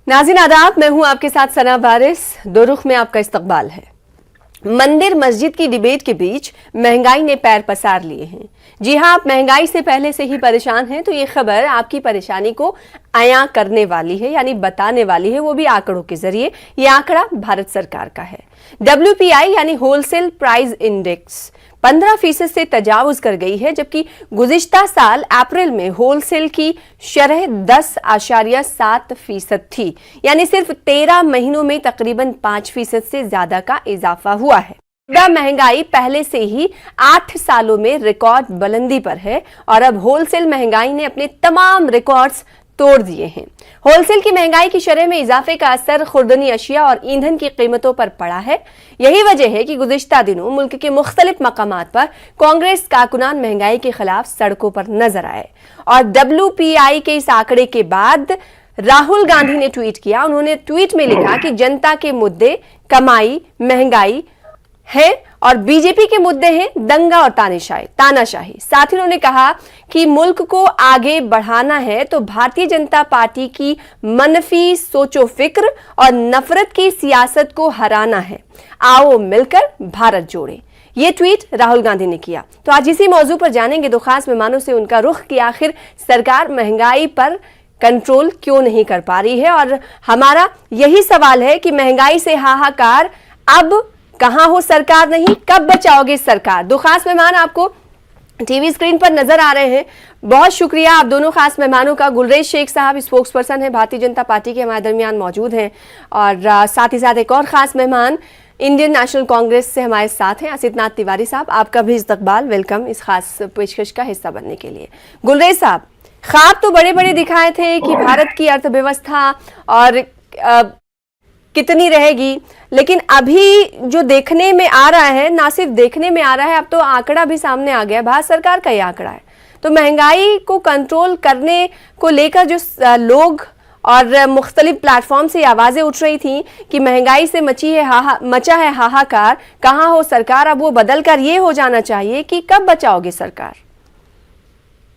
नाज़रीन आदाब, मैं हूं आपके साथ सना वारिस। दो रुख में आपका इस्तकबाल है। मंदिर मस्जिद की डिबेट के बीच महंगाई ने पैर पसार लिए हैं। जी हां, आप महंगाई से पहले से ही परेशान हैं तो ये खबर आपकी परेशानी को आया करने वाली है, यानी बताने वाली है, वो भी आंकड़ों के जरिए। ये आंकड़ा भारत सरकार का है। WPI यानी होलसेल प्राइस इंडेक्स 15% से तजावुज कर गई है, जबकि गुज़िश्ता साल अप्रैल में होलसेल की शरह 10.7% थी, यानी सिर्फ 13 महीनों में तकरीबन 5% से ज्यादा का इजाफा हुआ है। महंगाई पहले से ही 8 सालों में रिकॉर्ड बुलंदी पर है और अब होलसेल महंगाई ने अपने तमाम रिकॉर्ड्स तोड़ दिए हैं। होलसेल की महंगाई की शरह में इजाफे का असर खुर्दनी अशिया और ईंधन की कीमतों पर पड़ा है। यही वजह है कि गुज़िश्ता दिनों मुल्क के मुख्तलिफ मकामात पर कांग्रेस कारकुनान महंगाई के खिलाफ सड़कों पर नजर आए और WPI के इस आंकड़े के बाद राहुल गांधी ने ट्वीट किया। उन्होंने ट्वीट में लिखा कि जनता के मुद्दे कमाई, महंगाई है और बीजेपी के मुद्दे हैं दंगा और तानाशाही। साथ ही उन्होंने कहा कि मुल्क को आगे बढ़ाना है तो भारतीय जनता पार्टी की मनफी सोचो फिक्र और नफरत की सियासत को हराना है। आओ मिलकर भारत जोड़े। ये ट्वीट राहुल गांधी ने किया। तो आज इसी मौजू पर जानेंगे दो खास मेहमानों से उनका रुख कि आखिर सरकार महंगाई पर कंट्रोल क्यों नहीं कर पा रही है। और हमारा यही सवाल है कि महंगाई से हाहाकार अब कहां हो सरकार, नहीं कब बचाओगे सरकार। दो खास मेहमान आपको टीवी स्क्रीन पर नजर आ रहे हैं। बहुत शुक्रिया आप दोनों खास मेहमानों का। गुलरेज शेख साहब स्पोक्स पर्सन है भारतीय जनता पार्टी के, हमारे दरमियान मौजूद हैं। और साथ ही साथ एक और खास मेहमान इंडियन नेशनल कांग्रेस से हमारे साथ हैं, असितनाथ तिवारी साहब। आपका भी इस्तकबाल, वेलकम इस खास पेशकश का हिस्सा बनने के लिए। गुलरेज साहब, ख्वाब तो बड़े बड़े दिखाए थे कि भारत की अर्थव्यवस्था और कितनी रहेगी, लेकिन अभी जो देखने में आ रहा है, ना सिर्फ देखने में आ रहा है, अब तो आंकड़ा भी सामने आ गया। भारत सरकार का ये आंकड़ा है। तो महंगाई को कंट्रोल करने को लेकर जो लोग और मुख्तलिफ प्लेटफॉर्म से आवाजें उठ रही थी कि महंगाई से मचा है हाहाकार, कहाँ हो सरकार, अब वो बदल कर ये हो जाना चाहिए कि कब बचाओगे सरकार।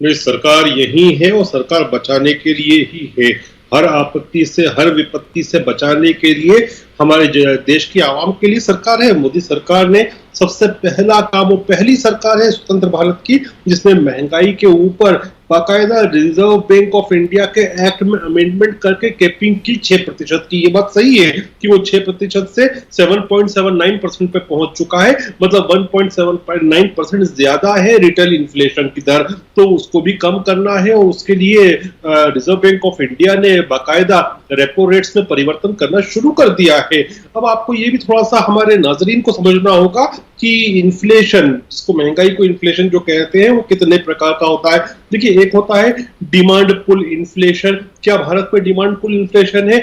नहीं, सरकार यही है और सरकार बचाने के लिए ही है। हर आपत्ति से, हर विपत्ति से बचाने के लिए हमारे देश की आवाम के लिए सरकार है। मोदी सरकार ने सबसे पहला काम, वो पहली सरकार है स्वतंत्र भारत की जिसने महंगाई के ऊपर बाकायदा रिजर्व बैंक ऑफ इंडिया के एक्ट में अमेंडमेंट करके कैपिंग की 6% की। ये बात सही है कि वो 6% से 7.79% पे पहुंच चुका है, मतलब 1.79% ज्यादा है रिटेल इन्फ्लेशन की दर। तो उसको भी कम करना है और उसके लिए रिजर्व बैंक ऑफ इंडिया ने बाकायदा रेपो रेट्स में परिवर्तन करना शुरू कर दिया है। अब आपको ये भी थोड़ा सा हमारे नाजरीन को समझना होगा कि इन्फ्लेशन, जिसको महंगाई को इन्फ्लेशन जो कहते हैं, वो कितने प्रकार का होता है। देखिए, एक होता है डिमांड पुल इन्फ्लेशन। क्या भारत में डिमांड पुल इन्फ्लेशन है?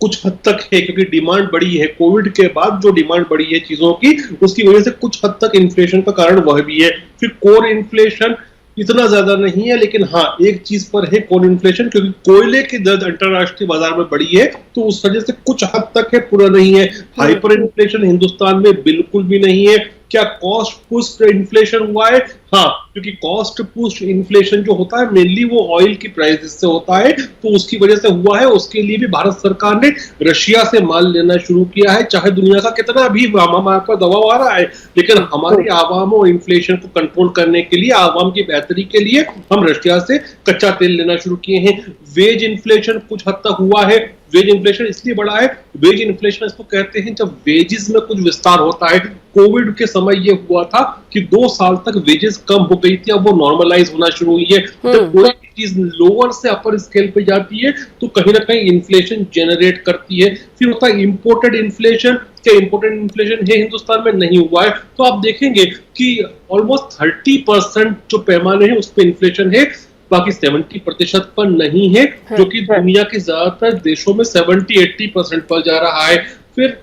कुछ हद तक है, क्योंकि डिमांड बढ़ी है। कोविड के बाद जो डिमांड बढ़ी है चीजों की, उसकी वजह से कुछ हद तक इन्फ्लेशन का कारण वह भी है। फिर कोर इन्फ्लेशन इतना ज्यादा नहीं है, लेकिन हाँ एक चीज पर है कोर इन्फ्लेशन, क्योंकि कोयले की दर अंतरराष्ट्रीय बाजार में बढ़ी है तो उस वजह से कुछ हद तक है, पूरा नहीं है। हाइपर इन्फ्लेशन हिंदुस्तान में बिल्कुल भी नहीं है। क्या कॉस्ट पुश्ड इन्फ्लेशन हुआ है? हाँ, क्योंकि कॉस्ट पुश्ड इन्फ्लेशन जो होता है मेनली वो ऑयल की प्राइसेस से होता है, तो उसकी वजह से हुआ है। उसके लिए भी भारत सरकार ने रशिया से माल लेना शुरू किया है। चाहे दुनिया का कितना भी हमारे पर दबाव आ रहा है, लेकिन हमारी आवाम और इन्फ्लेशन को कंट्रोल करने के लिए, आवाम की बेहतरी के लिए हम रशिया से कच्चा तेल लेना शुरू किए हैं। वेज इन्फ्लेशन कुछ हद तक हुआ है। वेज इन्फ्लेशन इसलिए बढ़ा है, वेज इन्फ्लेशन इसको कहते हैं जब वेजेस में कुछ विस्तार होता है। कोविड के समय ये हुआ था कि 2 साल तक वेजेस कम हो गई थी, अब वो नॉर्मलाइज होना शुरू हुई है। जब कोई चीज लोअर से अपर स्केल पे जाती है तो कहीं ना कहीं इन्फ्लेशन जनरेट करती है। फिर होता है इंपोर्टेड इन्फ्लेशन। क्या इंपोर्टेड इन्फ्लेशन है हिंदुस्तान में? नहीं हुआ है। तो आप देखेंगे कि ऑलमोस्ट 30% जो पैमाने हैं उस पर इन्फ्लेशन है, बाकी 70% पर नहीं है, जो कि दुनिया के ज्यादातर देशों में 70-80% पर जा रहा है। फिर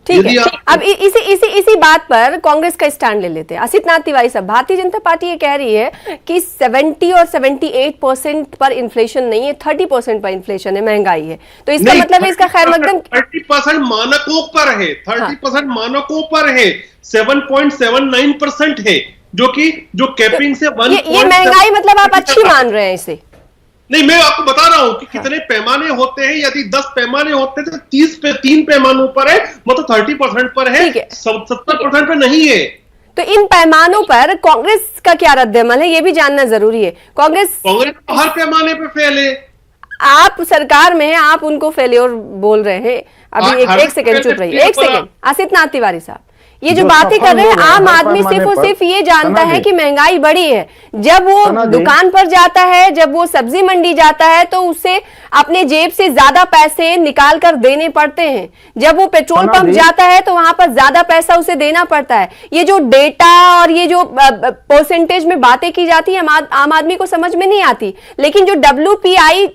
ठीक है, अब इसी बात पर कांग्रेस का स्टैंड ले लेते हैं। असितनाथ तिवारी साहब, भारतीय जनता पार्टी ये कह रही है कि 70 और 78% पर इन्फ्लेशन नहीं है, 30% पर इन्फ्लेशन है, महंगाई है। तो इसका मतलब है इसका खैर मकदम 30% मानकों पर है, 30% मानकों पर है, 7.79% है, जो कैपिंग से ये महंगाई मतलब आप अच्छी मान रहे हैं इसे? नहीं, मैं आपको बता रहा हूं कि कितने पैमाने होते हैं। यदि 10 पैमाने होते हैं तो 3 पैमानों पर है, मतलब 30% पर है, 70% पर नहीं है। तो इन पैमानों पर कांग्रेस का क्या रद्द-ए-अमल है, ये भी जानना जरूरी है। कांग्रेस तो हर पैमाने पे फेल है। आप सरकार में हैं, आप उनको फेल्योर बोल रहे हैं। अभी एक सेकंड चुप रहिए, एक सेकंड। आसिफ तिवारी साहब, ये जो बातें कर रहे हैं, आम आदमी सिर्फ और सिर्फ ये जानता है कि महंगाई बढ़ी है। जब वो दुकान पर जाता है, जब वो सब्जी मंडी जाता है, तो उसे अपने जेब से ज्यादा पैसे निकाल कर देने पड़ते हैं। जब वो पेट्रोल पंप जाता है तो वहां पर ज्यादा पैसा उसे देना पड़ता है। ये जो डेटा और ये जो परसेंटेज में बातें की जाती है, आम आदमी को समझ में नहीं आती। लेकिन जो WPI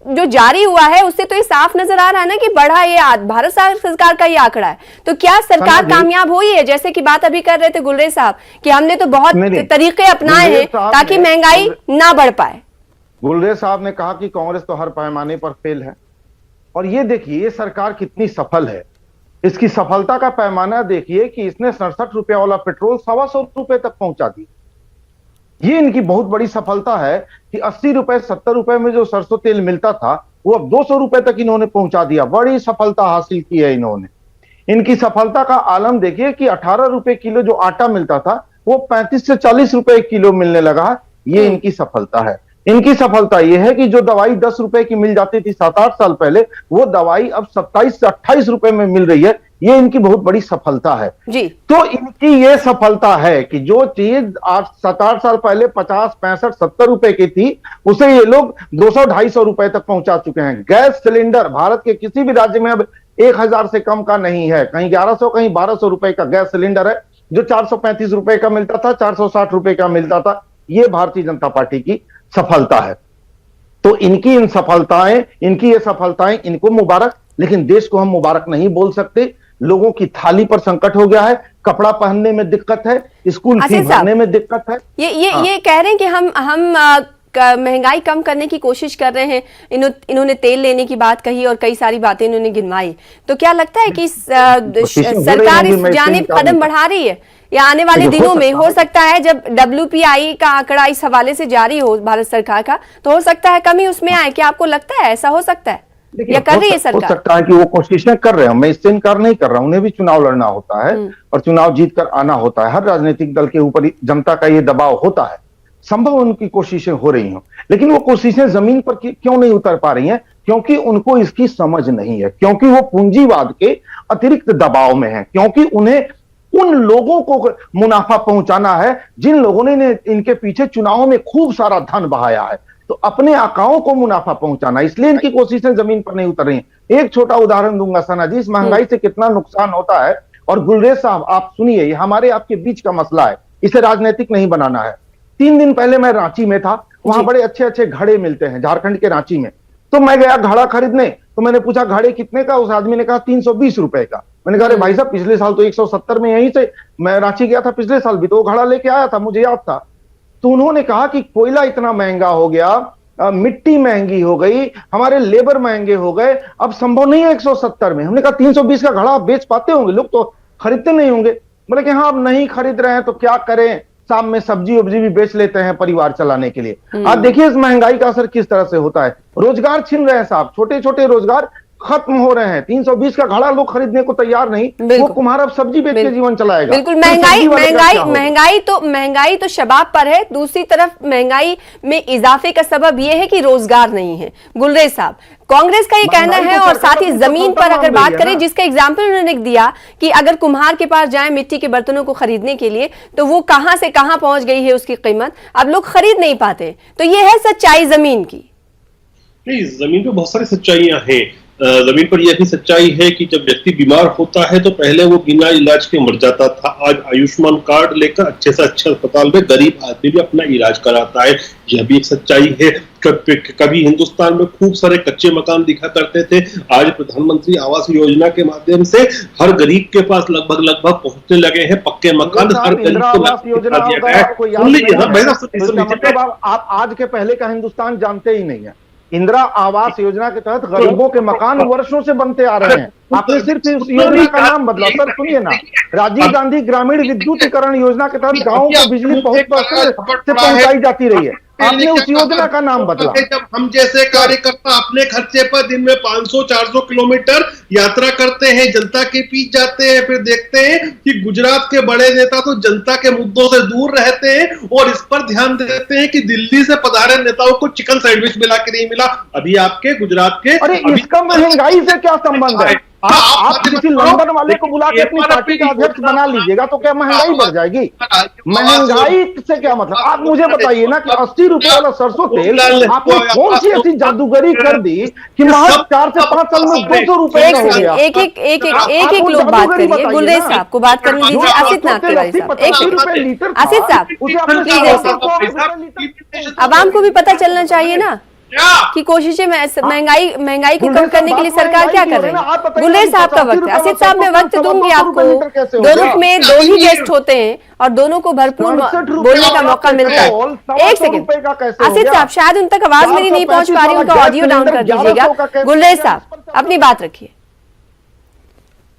जो जारी हुआ है, उससे तो ये साफ नजर आ रहा है ना कि बढ़ा, ये भारत सरकार का ये आंकड़ा है। तो क्या सरकार कामयाब हुई है? जैसे कि बात अभी कर रहे थे गुलरेज साहब कि हमने तो बहुत तरीके अपनाए हैं ताकि महंगाई ना बढ़ पाए। गुलरेज साहब ने कहा कि कांग्रेस तो हर पैमाने पर फेल है, और ये देखिए ये सरकार कितनी सफल है। इसकी सफलता का पैमाना देखिए कि इसने 67 रुपए वाला पेट्रोल 125 रुपए तक पहुंचा दिया। ये इनकी बहुत बड़ी सफलता है कि 80 रुपए 70 रुपए में जो सरसों तेल मिलता था वो अब 200 रुपए तक इन्होंने पहुंचा दिया। बड़ी सफलता हासिल की है इन्होंने। इनकी सफलता का आलम देखिए कि 18 रुपए किलो जो आटा मिलता था वो 35 से 40 रुपए किलो मिलने लगा। ये इनकी सफलता है। इनकी सफलता यह है कि जो दवाई 10 रुपए की मिल जाती थी 7-8 साल पहले, वो दवाई अब 27 से 28 रुपए में मिल रही है। ये इनकी बहुत बड़ी सफलता है जी। तो इनकी ये सफलता है कि जो चीज आज 7-8 साल पहले 50, 65, 70 रुपए की थी, उसे ये लोग 200-250 रुपए तक पहुंचा चुके हैं। गैस सिलेंडर भारत के किसी भी राज्य में अब 1000 से कम का नहीं है। कहीं 1100, कहीं 1200 रुपए का गैस सिलेंडर है। जो 435 रुपए का मिलता था, 460 रुपए का मिलता था। ये भारतीय जनता पार्टी की सफलता है। तो इनकी इन सफलताएं, इनकी ये सफलताएं इनको मुबारक, लेकिन देश को हम मुबारक नहीं बोल सकते। लोगों की थाली पर संकट हो गया है, कपड़ा पहनने में दिक्कत है, स्कूल फी भरने में दिक्कत है। ये कह रहे हैं कि हम महंगाई कम करने की कोशिश कर रहे हैं। इन्होंने तेल लेने की बात कही और कई सारी बातें इन्होंने गिनवाई। तो क्या लगता है कि सरकार इस जानिब कदम बढ़ा रही है, या आने वाले दिनों में हो सकता है जब WPI का आंकड़ा इस हवाले से जारी हो भारत सरकार का, तो हो सकता है कमी उसमें आए? क्या आपको लगता है ऐसा हो सकता है, या कर रही है सरकार? हो सकता है कि वो कोशिशें कर रहे हैं। मैं इससे इनकार नहीं कर रहा हूं। उन्हें भी चुनाव लड़ना होता है और चुनाव जीत कर आना होता है। हर राजनीतिक दल के ऊपर जनता का ये दबाव होता है। संभव उनकी कोशिशें हो रही हैं, लेकिन वो कोशिशें जमीन पर क्यों नहीं उतर पा रही हैं? क्योंकि उनको इसकी समझ नहीं है, क्योंकि वो पूंजीवाद के अतिरिक्त दबाव में है, क्योंकि उन्हें उन लोगों को मुनाफा पहुंचाना है जिन लोगों ने इनके पीछे चुनावों में खूब सारा धन बहाया है। तो अपने आकाओं को मुनाफा पहुंचाना, इसलिए इनकी कोशिशें जमीन पर नहीं उतर रही हैं। एक छोटा उदाहरण दूंगा सना जी, इस महंगाई से कितना नुकसान होता है। और गुलरेज साहब आप सुनिए, ये हमारे आपके बीच का मसला है, इसे राजनीतिक नहीं बनाना है। 3 दिन पहले मैं रांची में था, वहां बड़े अच्छे अच्छे घड़े मिलते हैं झारखंड के रांची में। तो मैं गया घड़ा खरीदने, तो मैंने पूछा घड़े कितने का? उस आदमी ने कहा 320 रुपए का। मैंने कहा अरे भाई साहब, पिछले साल तो 170 में यहीं से मैं रांची गया था, पिछले साल भी तो वो घड़ा लेके आया था, मुझे याद था। तो उन्होंने कहा कि कोयला इतना महंगा हो गया, मिट्टी महंगी हो गई, हमारे लेबर महंगे हो गए, अब संभव नहीं है 170 में। हमने कहा 320 का घड़ा आप बेच पाते होंगे, लोग तो खरीदते नहीं होंगे। बोले कि हाँ अब नहीं खरीद रहे हैं तो क्या करें, शाम में सब्जी वब्जी भी बेच लेते हैं परिवार चलाने के लिए। आज देखिए इस महंगाई का असर किस तरह से होता है। रोजगार छिन रहे हैं साहब, छोटे छोटे रोजगार खत्म हो रहे हैं। 320 का घड़ा लोग खरीदने को तैयार नहीं, वो कुम्हार अब सब्जी बेच के जीवन चलाएगा। बिल्कुल। महंगाई तो शबाब पर है, दूसरी तरफ महंगाई में इजाफे का सबब यह है कि रोजगार नहीं है। गुलरेज साहब, कांग्रेस का ये कहना है, और साथ ही जमीन पर अगर बात करें, जिसका एग्जाम्पल उन्होंने दिया कि अगर कुम्हार के पास जाए मिट्टी के बर्तनों को खरीदने के लिए, तो वो कहां से कहां पहुंच गई है उसकी कीमत, अब लोग खरीद नहीं पाते। तो ये है सच्चाई जमीन की। नहीं, जमीन पे बहुत सारी सच्चाइयां हैं। जमीन पर यह भी सच्चाई है कि जब व्यक्ति बीमार होता है तो पहले वो बिना इलाज के मर जाता था। आज आयुष्मान कार्ड लेकर अच्छे से अच्छे अस्पताल में गरीब आदमी भी अपना इलाज कराता है। यह भी एक सच्चाई है। कभी हिंदुस्तान में खूब सारे कच्चे मकान दिखा करते थे, आज प्रधानमंत्री आवास योजना के माध्यम से हर गरीब के पास लगभग पहुंचने लगे हैं पक्के मकान। हर गरीब को आप आज के पहले का हिंदुस्तान जानते ही नहीं है। इंदिरा आवास योजना के तहत गरीबों के मकान वर्षों से बनते आ रहे हैं। आपने सिर्फ इस योजना का नाम बदला। सर सुनिए ना, राजीव गांधी ग्रामीण विद्युतीकरण योजना के तहत गांवों को बिजली बहुत से पहुंचाई जाती रही है। आपने उस योजना का नाम बदला। जब हम जैसे कार्यकर्ता अपने खर्चे पर दिन में 500-400 किलोमीटर यात्रा करते हैं, जनता के बीच जाते हैं, फिर देखते हैं कि गुजरात के बड़े नेता तो जनता के मुद्दों से दूर रहते हैं और इस पर ध्यान देते हैं कि दिल्ली से पधारे नेताओं को चिकन सैंडविच मिला कि नहीं मिला। अभी आपके गुजरात के, अरे इसका महंगाई से क्या संबंध है? आप किसी लंदन वाले को बुला के अपनी पार्टी का अध्यक्ष बना लीजिएगा तो क्या महंगाई बढ़ जाएगी? महंगाई से क्या मतलब? आप मुझे बताइए ना कि 80 रुपए वाला सरसों तेल आपने कौन सी ऐसी जादूगरी कर दी कि महज 4 से 5 साल में 200 रुपए का हो गया? एक लोग बात करिए। गुलरेज साहब को बात करने दीजिए। आसिफ नाथ तिवारी साहब, आसिफ साहब, आवाम को भी पता चलना चाहिए ना कि कोशिशें महंगाई को कम करने के लिए सरकार क्या कर रही है। गुलरेज साहब का वक्त है। आसिफ साहब, मैं वक्त दूंगी आपको। दोनों में 2 ही गेस्ट होते हैं और दोनों को भरपूर बोलने का मौका मिलता है। 1 सेकंड आसिफ साहब, शायद उन तक आवाज मेरी नहीं पहुंच पा रही, उनका ऑडियो डाउन कर दीजिएगा। गुलरेज साहब, अपनी बात रखिए।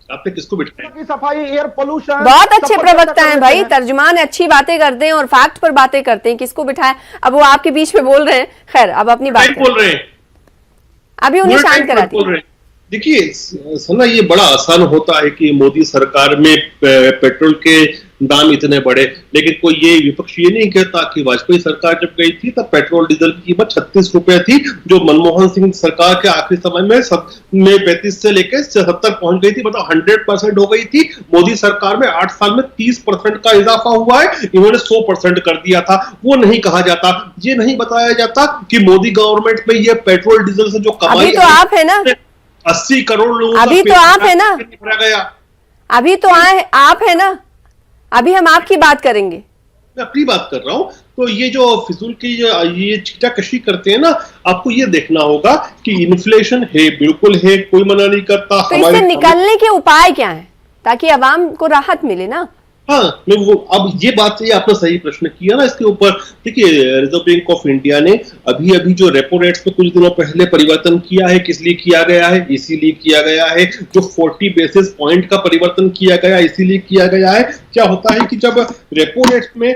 आपने किसको बिठाया? सफाई, एयर पोल्यूशन। बहुत अच्छे प्रवक्ता हैं भाई, तर्जुमान अच्छी बातें करते हैं और फैक्ट पर बातें करते हैं। किसको बिठाया? अब वो आपके बीच में बोल रहे हैं। खैर, अब अपनी बात बोल रहे हैं, अभी उन्हें शांत कराती। देखिए सना, ये बड़ा आसान होता है कि मोदी सरकार में पेट्रोल के दाम इतने बढ़े, लेकिन कोई ये विपक्ष ये नहीं कहता कि वाजपेयी सरकार जब गई थी तब पेट्रोल डीजल की कीमत 36 रुपए थी, जो मनमोहन सिंह सरकार के आखिरी समय में 35 से लेकर 70 पहुंच गई थी, मतलब 100% हो गई थी। मोदी सरकार में 8 साल में 30% का इजाफा हुआ है, इन्होंने 100% कर दिया था। वो नहीं कहा जाता, ये नहीं बताया जाता कि मोदी गवर्नमेंट में ये पेट्रोल डीजल से जो कमाई, अभी तो आप है ना, 80 करोड़ लोगों, अभी तो आप है ना, गया, अभी तो आप है ना, अभी हम आपकी बात करेंगे। मैं अपनी बात कर रहा हूं। तो ये जो फिजूल की ये चीटाकशी करते हैं ना, आपको ये देखना होगा कि इन्फ्लेशन है, बिल्कुल है, कोई मना नहीं करता। तो इससे निकलने के उपाय क्या है ताकि आवाम को राहत मिले ना? हाँ, मैं वो, अब ये बात ये आपने सही प्रश्न किया ना इसके ऊपर। देखिए, रिजर्व बैंक ऑफ इंडिया ने अभी जो रेपो रेट्स पे कुछ दिनों पहले परिवर्तन किया है, किस लिए किया गया है? इसीलिए किया गया है। जो 40 बेसिस पॉइंट का परिवर्तन किया गया, इसीलिए किया गया है। क्या होता है कि जब रेपो रेट्स में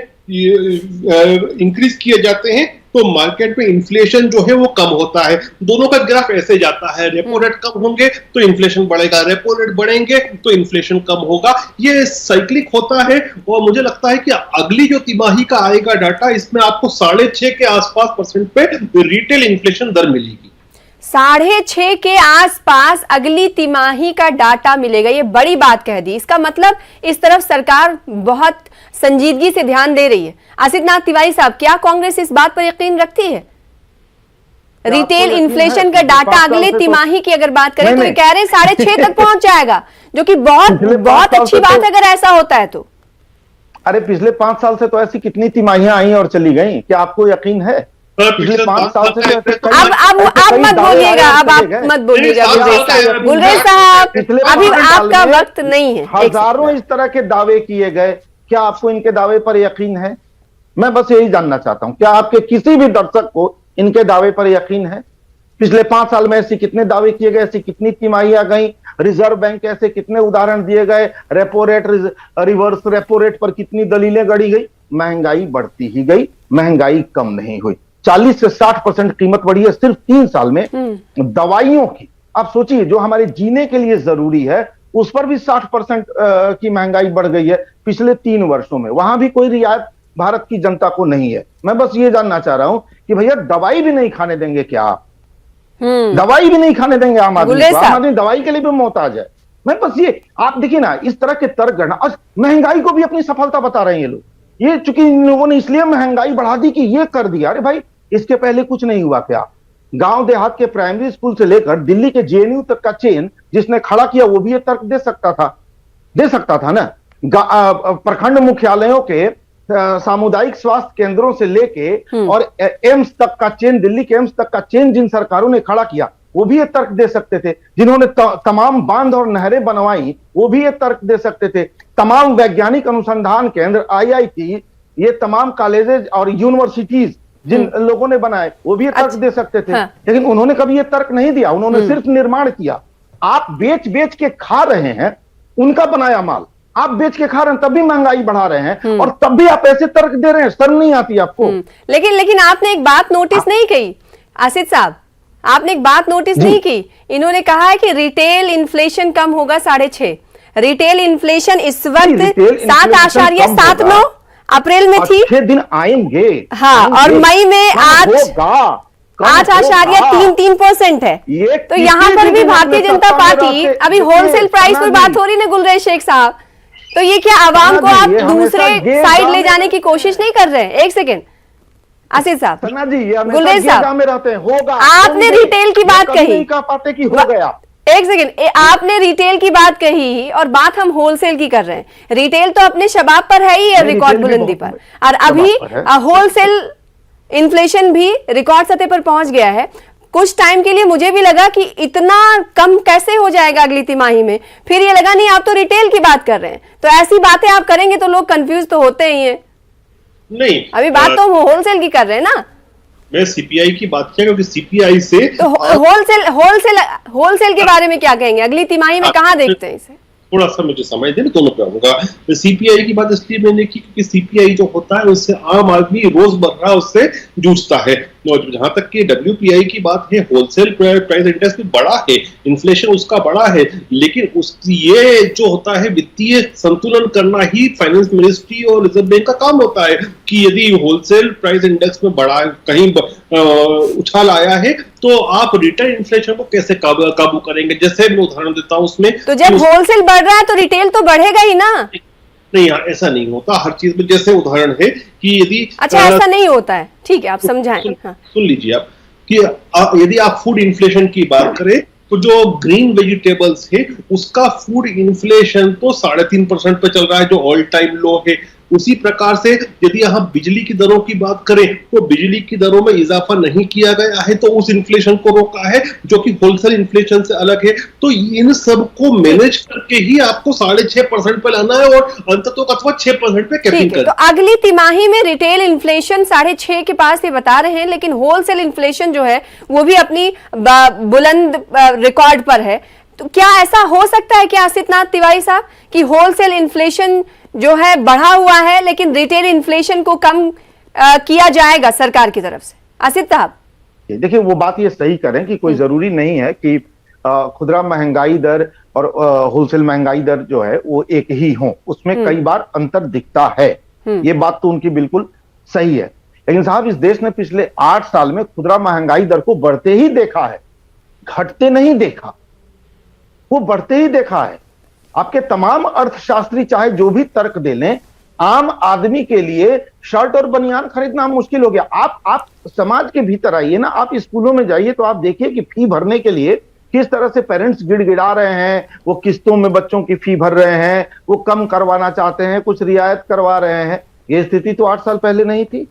इंक्रीज किए जाते हैं तो मार्केट में इन्फ्लेशन जो है वो कम होता है। दोनों का ग्राफ ऐसे जाता है, रेपो रेट कम होंगे तो इन्फ्लेशन बढ़ेगा, रेपो रेट बढ़ेंगे तो इन्फ्लेशन कम होगा। ये साइक्लिक होता है और मुझे लगता है कि अगली जो तिमाही का आएगा डाटा, इसमें आपको 6.5 के आसपास % पे रिटेल इन्फ्लेशन दर मिलेगी। 6.5 के आसपास अगली तिमाही का डाटा मिलेगा, ये बड़ी बात कह दी। इसका मतलब इस तरफ सरकार बहुत संजीदगी से ध्यान दे रही है। आसिफ नाथ तिवारी साहब, क्या कांग्रेस इस बात पर यकीन रखती है? रिटेल इन्फ्लेशन का डाटा अगले तिमाही की अगर बात करें तो ये कह रहे हैं 6.5 तक पहुंच जाएगा, जो कि बहुत अच्छी बात अगर ऐसा होता है तो। अरे पिछले 5 साल से तो ऐसी कितनी तिमाहियां आई और चली गई, क्या आपको यकीन है? पिछले 5 साल से अब आप मत बोलिएगा, अब आप मत बोलिएगा गुलरेज साहब, अभी आपका वक्त नहीं है। हजारों इस तरह के दावे किए गए, क्या आपको इनके दावे पर यकीन है? मैं बस यही जानना चाहता हूं, क्या आपके किसी भी दर्शक को इनके दावे पर यकीन है? पिछले 5 साल में ऐसी कितने दावे किए गए, ऐसी कितनी तिमाहियां गई, रिजर्व बैंक के ऐसे कितने उदाहरण दिए गए, repo rate, reverse repo rate पर कितनी दलीलें गढ़ी गई। महंगाई बढ़ती ही गई, महंगाई कम नहीं हुई। 40 से 60% कीमत बढ़ी है सिर्फ 3 साल में दवाइयों की। आप सोचिए, जो हमारे जीने के लिए जरूरी है उस पर भी 60% की महंगाई बढ़ गई है पिछले 3 वर्षों में। वहां भी कोई रियायत भारत की जनता को नहीं है। मैं बस ये जानना चाह रहा हूं कि भैया दवाई भी नहीं खाने देंगे क्या आप? दवाई भी नहीं खाने देंगे आम आदमी को? आम आदमी दवाई के लिए भी मोहताज है। मैं बस ये, आप देखिए ना, इस तरह के तर्क गढ़ना, और महंगाई को भी अपनी सफलता बता रहे हैं ये लोग। ये चूंकि इन लोगों ने इसलिए महंगाई बढ़ा दी कि ये कर दिया। अरे भाई, इसके पहले कुछ नहीं हुआ क्या? गांव देहात के प्राइमरी स्कूल से लेकर दिल्ली के जेएनयू तक का चेन जिसने खड़ा किया, वो भी ये तर्क दे सकता था ना। प्रखंड मुख्यालयों के सामुदायिक स्वास्थ्य केंद्रों से लेके और एम्स तक का चेन, दिल्ली के एम्स तक का चेन जिन सरकारों ने खड़ा किया, वो भी ये तर्क दे सकते थे। जिन्होंने तमाम बांध और नहरें बनवाई, वो भी ये तर्क दे सकते थे। तमाम वैज्ञानिक अनुसंधान केंद्र, IIT, ये तमाम कॉलेजेस और यूनिवर्सिटीज जिन लोगों ने बनाए, वो भी ये तर्क दे सकते थे। लेकिन उन्होंने कभी ये तर्क नहीं दिया, उन्होंने सिर्फ निर्माण किया। आप बेच बेच के खा रहे हैं उनका बनाया माल। आप बेच के खा रहे हैं, तब भी महंगाई बढ़ा रहे हैं, और तब भी आप ऐसे तर्क दे रहे हैं, शर्म नहीं आती आपको? लेकिन आपने एक बात नोटिस नहीं की आसिफ साहब, आपने एक बात नोटिस नहीं की। इन्होंने कहा है कि रिटेल इन्फ्लेशन कम होगा 6.5। रिटेल इन्फ्लेशन इस वक्त 7.79 अप्रैल में थी। 6 दिन आएंगे, हाँ, और मई में 8.33% है। तो यहाँ पर भी भारतीय जनता पार्टी, अभी होलसेल प्राइस पर बात हो रही ना गुलरेज शेख साहब, तो ये क्या आवाम को आप दूसरे साइड ले जाने की कोशिश नहीं कर रहे हैं? एक सेकेंड आसिफ साहब, गुलरेज साहब, होगा, आपने रिटेल की बात कही, पाते कि हो गया। एक सेकेंड, आपने रिटेल की बात कही और बात हम होलसेल की कर रहे हैं। रिटेल तो अपने शबाब पर है ही, रिकॉर्ड बुलंदी पर, और अभी होलसेल इन्फ्लेशन भी रिकॉर्ड सतह पर पहुंच गया है। कुछ टाइम के लिए मुझे भी लगा कि इतना कम कैसे हो जाएगा अगली तिमाही में, फिर ये लगा नहीं, आप तो रिटेल की बात कर रहे हैं। तो ऐसी बातें आप करेंगे तो लोग कंफ्यूज तो होते ही हैं। नहीं, अभी बात तो होलसेल की कर रहे हैं ना। मैं सीपीआई की बात किया, क्योंकि सीपीआई से तो होलसेल के बारे में क्या कहेंगे? अगली तिमाही में कहां देखते हैं इसे? थोड़ा सा मुझे समय देने, दोनों पे आऊंगा। सीपीआई की बात इसलिए मैंने की क्योंकि सीपीआई जो होता है उससे आम आदमी रोजमर्रा उससे जूझता है। और जहां तक कि डब्ल्यूपीआई की बात है, होलसेल प्राइस इंडेक्स भी बड़ा है, इन्फ्लेशन उसका बड़ा है, लेकिन ये जो होता है वित्तीय संतुलन करना ही फाइनेंस मिनिस्ट्री और रिजर्व बैंक का काम होता है कि यदि होलसेल प्राइस इंडेक्स में बड़ा कहीं उछाल आया है तो आप रिटेल इन्फ्लेशन को कैसे काबू करेंगे। जैसे मैं उदाहरण देता हूं उसमें, तो जब होलसेल बढ़ रहा है तो रिटेल तो बढ़ेगा ही ना। नहीं, ऐसा नहीं होता हर चीज में। जैसे उदाहरण है कि यदि अच्छा ऐसा नहीं होता है, ठीक है, आप समझाएं। सुन लीजिए आप कि यदि आप फूड इन्फ्लेशन की बात करें तो जो ग्रीन वेजिटेबल्स है उसका फूड इन्फ्लेशन तो 3.5% पे चल रहा है, जो ऑल टाइम लो है। उसी प्रकार से यदि हम बिजली की दरों की बात करें तो बिजली की दरों में इजाफा नहीं किया गया है, तो उस इन्फ्लेशन को रोका है जो कि होलसेल इन्फ्लेशन से अलग है। तो इन सब को मैनेज करके ही आपको 6.5% पे लाना है और अंततः अथवा 6% पे कैपिंग करना है। तो अगली तिमाही में रिटेल इन्फ्लेशन 6.5 के पास ये बता रहे हैं, लेकिन होलसेल इन्फ्लेशन जो है वो भी अपनी बुलंद रिकॉर्ड पर है। तो क्या ऐसा हो सकता है कि आसिफनाथ तिवारी साहब कि होलसेल इन्फ्लेशन जो है बढ़ा हुआ है लेकिन रिटेल इन्फ्लेशन को कम किया जाएगा सरकार की तरफ से? आसिफ साहब देखिए, वो बात ये सही करें कि कोई जरूरी नहीं है कि खुदरा महंगाई दर और होलसेल महंगाई दर जो है वो एक ही हो, उसमें कई बार अंतर दिखता है। ये बात तो उनकी बिल्कुल सही है, लेकिन साहब इस देश ने पिछले 8 साल में खुदरा महंगाई दर को बढ़ते ही देखा है, घटते नहीं देखा, वो बढ़ते ही देखा है। आपके तमाम अर्थशास्त्री चाहे जो भी तर्क दे लें, आम आदमी के लिए शर्ट और बनियान खरीदना मुश्किल हो गया। आप समाज के भीतर आइए ना, आप स्कूलों में जाइए तो आप देखिए कि फी भरने के लिए किस तरह से पेरेंट्स गिड़गिड़ा रहे हैं, वो किस्तों में बच्चों की फी भर रहे हैं, वो कम करवाना चाहते हैं, कुछ रियायत करवा रहे हैं। ये स्थिति तो 8 साल पहले नहीं थी।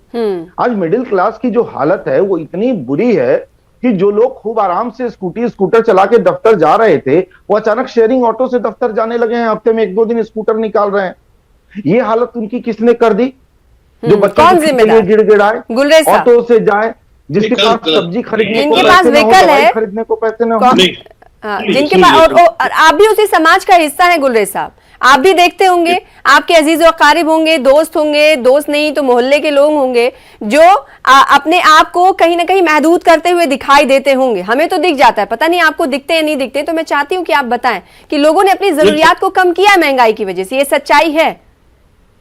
आज मिडिल क्लास की जो हालत है वो इतनी बुरी है कि जो लोग खूब आराम से स्कूटर चला के दफ्तर जा रहे थे, वो अचानक शेयरिंग ऑटो से दफ्तर जाने लगे हैं, हफ्ते में 1-2 दिन स्कूटर निकाल रहे हैं। ये हालत उनकी किसने कर दी? जो बच्चों के लिए गिड़गिड़ाए, ऑटो से जाए, जिसके पास सब्जी खरीदने को पैसे न हो, जिनके पास, और आप भी उसी समाज का हिस्सा है गुलरेज साहब, आप भी देखते होंगे, आपके अजीज व कारिब होंगे, दोस्त नहीं तो मोहल्ले के लोग होंगे जो अपने आप को कहीं ना कहीं महदूद करते हुए दिखाई देते होंगे। हमें तो दिख जाता है, पता नहीं आपको दिखते या नहीं दिखते। तो मैं चाहती हूँ कि आप बताएं कि लोगों ने अपनी जरूरियात को कम किया महंगाई की वजह से, ये सच्चाई है?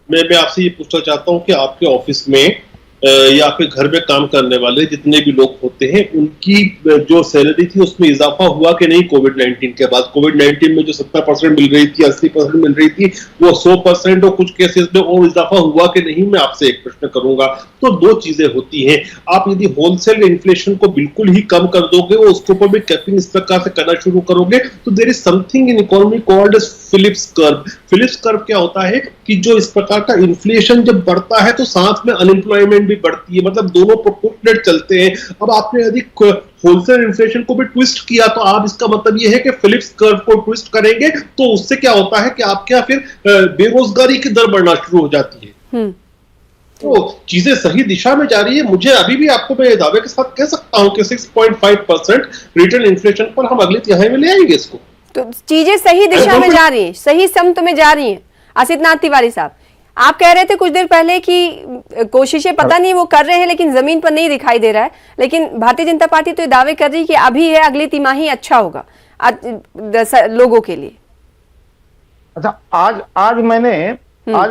मैं आपसे ये पूछना चाहता हूँ कि आपके ऑफिस में या आपके घर में काम करने वाले जितने भी लोग होते हैं उनकी जो सैलरी थी उसमें इजाफा हुआ कि नहीं कोविड-19 के बाद? कोविड-19 में जो 70% मिल रही थी, 80% मिल रही थी, वो 100% और कुछ केसेस में और इजाफा हुआ कि नहीं? मैं आपसे एक प्रश्न करूंगा। तो 2 चीजें होती हैं। आप यदि होलसेल इन्फ्लेशन को बिल्कुल ही कम कर दोगे और उसके ऊपर भी कैपिंग इस प्रकार से करना शुरू करोगे तो there is something in economy called as Phillips curve. Phillips curve क्या होता है कि जो इस प्रकार का इन्फ्लेशन जब बढ़ता है तो साथ में अनएम्प्लॉयमेंट भी बढ़ती है, मतलब दोनों प्रोपोर्शनेट चलते हैं। अब आपने यदि होलसेल इन्फ्लेशन को भी ट्विस्ट किया तो आप इसका मतलब यह है कि फिलिप्स कर्व को ट्विस्ट करेंगे तो उससे क्या होता है कि आपके यहाँ फिर बेरोजगारी की दर बढ़ना शुरू हो जाती है। तो चीजें सही दिशा में जा रही है। मुझे अभी भी आपको मैं दावे के साथ कह सकता हूं कि 6.5% रिटेल इन्फ्लेशन पर हम अगले तिमाही में ले आएंगे इसको। तो चीजें सही दिशा में जा रही हैं, सही समत में जा रही हैं। आसित तिवारी साहब, आप कह रहे थे कुछ देर पहले कि कोशिशें पता नहीं वो कर रहे हैं लेकिन जमीन पर नहीं दिखाई दे रहा है, लेकिन भारतीय जनता पार्टी तो ये दावे कर रही है कि अभी है, अगली तिमाही अच्छा होगा लोगों के लिए। अच्छा, आज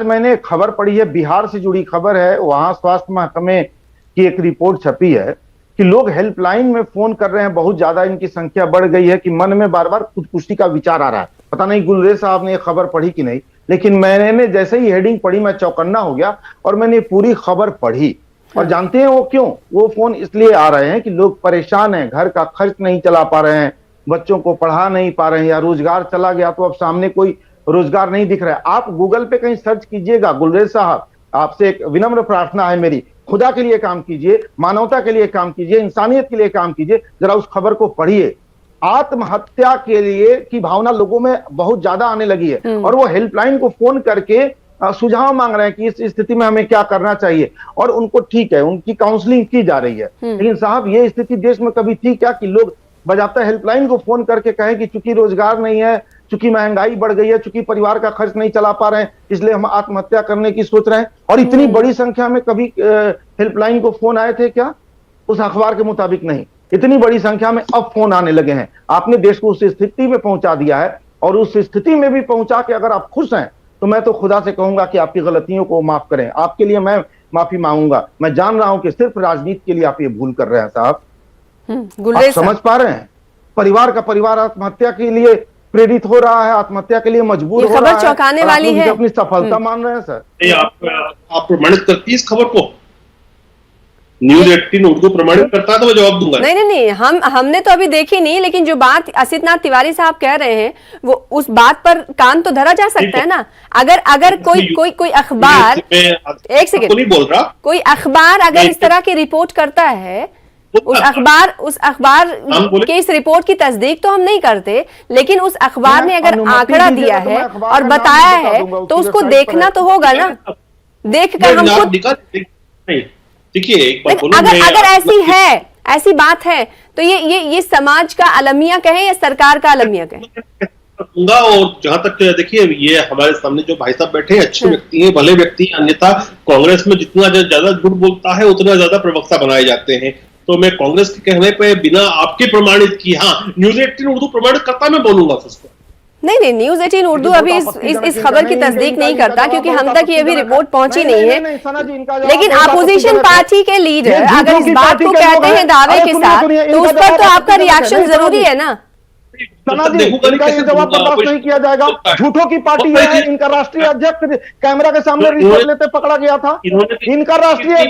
मैंने खबर पढ़ी है, बिहार से जुड़ी खबर है। वहां स्वास्थ्य महकमे की एक रिपोर्ट छपी है कि लोग हेल्पलाइन में फोन कर रहे हैं, बहुत ज्यादा इनकी संख्या बढ़ गई है कि मन में बार बार खुदकुशी का विचार आ रहा है। पता नहीं गुलरेज साहब ने ये खबर पढ़ी कि नहीं, लेकिन मैंने जैसे ही हेडिंग पढ़ी मैं चौकन्ना हो गया और मैंने पूरी खबर पढ़ी। और जानते हैं वो क्यों? वो फोन इसलिए आ रहे हैं कि लोग परेशान हैं, घर का खर्च नहीं चला पा रहे हैं, बच्चों को पढ़ा नहीं पा रहे हैं, या रोजगार चला गया तो अब सामने कोई रोजगार नहीं दिख रहा है। आप गूगल पे कहीं सर्च कीजिएगा, गुलरेज साहब आपसे एक विनम्र प्रार्थना है मेरी, खुदा के लिए काम कीजिए, मानवता के लिए काम कीजिए, इंसानियत के लिए काम कीजिए, जरा उस खबर को पढ़िए। आत्महत्या के लिए की भावना लोगों में बहुत ज्यादा आने लगी है और वो हेल्पलाइन को फोन करके सुझाव मांग रहे हैं कि इस स्थिति में हमें क्या करना चाहिए, और उनको ठीक है, उनकी काउंसलिंग की जा रही है। लेकिन साहब, ये स्थिति देश में कभी थी क्या कि लोग बजाते हेल्पलाइन को फोन करके कहें कि चूंकि रोजगार नहीं है, चूंकि महंगाई बढ़ गई है, चूंकि परिवार का खर्च नहीं चला पा रहे हैं, इसलिए हम आत्महत्या करने की सोच रहे हैं। और इतनी बड़ी संख्या में कभी हेल्पलाइन को फोन आए थे क्या? उस अखबार के मुताबिक नहीं। इतनी बड़ी संख्या में अब फोन आने लगे हैं। आपने देश को उस स्थिति में पहुंचा दिया है, और उस स्थिति में भी पहुंचा के अगर आप खुश हैं तो मैं तो खुदा से कहूंगा कि आपकी गलतियों को माफ करें। आपके लिए मैं माफी मांगूंगा। मैं जान रहा हूं कि सिर्फ राजनीति के लिए आप ये भूल कर रहे हैं साहब। आप समझ पा रहे हैं? परिवार का परिवार आत्महत्या के लिए प्रेरित हो रहा है, आत्महत्या के लिए मजबूर हो रहा है। खबर चौंकाने वाली है। अपनी सफलता मान रहे हैं सर। आप प्रमाणित करती है इस खबर को? न्यूज़ 18 उर्दू प्रमाणित करता है तो मैं जवाब दूंगा। नहीं, हमने तो अभी देखी नहीं, लेकिन जो बात आसित तिवारी साहब कह रहे हैं वो उस बात पर कान तो धरा जा सकता है ना। अगर कोई अखबार, एक सेकंड, नहीं बोल रहा, कोई अखबार अगर इस तरह की रिपोर्ट करता है, उस अखबार के इस रिपोर्ट की तस्दीक तो हम नहीं करते, लेकिन उस अखबार ने अगर आंकड़ा दिया है और बताया है तो उसको देखना तो होगा ना। देखकर हम खुद, देखिए एक बात बोलूं, अगर ऐसी बात है तो ये समाज का अलमिया कहें या सरकार का अलमिया कहें? और जहां तक देखिए, ये हमारे सामने जो भाई साहब बैठे हैं अच्छे व्यक्ति हैं, भले व्यक्ति हैं, अन्यथा कांग्रेस में जितना ज्यादा झूठ बोलता है उतना ज्यादा प्रवक्ता बनाए जाते हैं। तो मैं कांग्रेस के कहने पे बिना आपके प्रमाणित की, हाँ न्यूज़ 18 उर्दू प्रमाणित करता मैं बोलूंगा उसको। नहीं, न्यूज़ 18 उर्दू अभी इस खबर की तस्दीक नहीं करता, क्योंकि हम तक ये अभी रिपोर्ट पहुंची नहीं है। लेकिन अपोजिशन पार्टी के लीडर अगर इस बात को कहते हैं दावे के साथ, तो उस पर तो आपका रिएक्शन जरूरी है ना। सना जी, इनका ये जवाब बर्दाश्त नहीं किया जाएगा। झूठों की पार्टी है। इनका राष्ट्रीय अध्यक्ष कैमरा के सामने रिश्वत लेते पकड़ा गया था। इनका राष्ट्रीय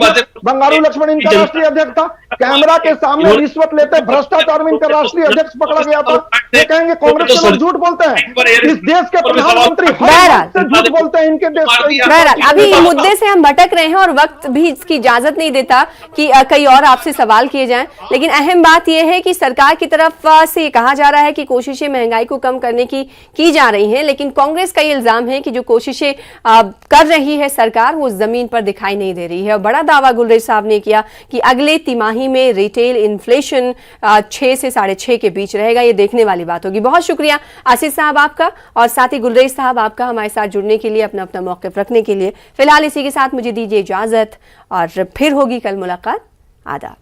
बंगारू लक्ष्मण इनका राष्ट्रीय अध्यक्ष था। कैमरा के सामने रिश्वत लेते भ्रष्टाचार में इनका राष्ट्रीय अध्यक्ष पकड़ा गया था। ये कहेंगे कांग्रेस के लोग झूठ बोलते हैं। इस देश के प्रधानमंत्री झूठ बोलते हैं इनके देश। बहरहाल अभी मुद्दे से हम भटक रहे हैं और वक्त भी इसकी इजाजत नहीं देता कि कई और आपसे सवाल किए जाएं। लेकिन अहम बात यह है कि सरकार की तरफ से कहा जा रहा है कि कोशिशें महंगाई को कम करने की जा रही हैं, लेकिन कांग्रेस का ये इल्जाम है कि जो कोशिशें कर रही है सरकार वो जमीन पर दिखाई नहीं दे रही है। और बड़ा दावा गुलरेज साहब ने किया कि अगले तिमाही में रिटेल इन्फ्लेशन 6 से 6.5 के बीच रहेगा। ये देखने वाली बात होगी। बहुत शुक्रिया आसिफ साहब आपका, और साथ ही गुलरेज साहब आपका हमारे साथ जुड़ने के लिए, अपना मौक़िफ़ रखने के लिए। फिलहाल इसी के साथ मुझे दीजिए इजाजत, और फिर होगी कल मुलाकात। आदाब।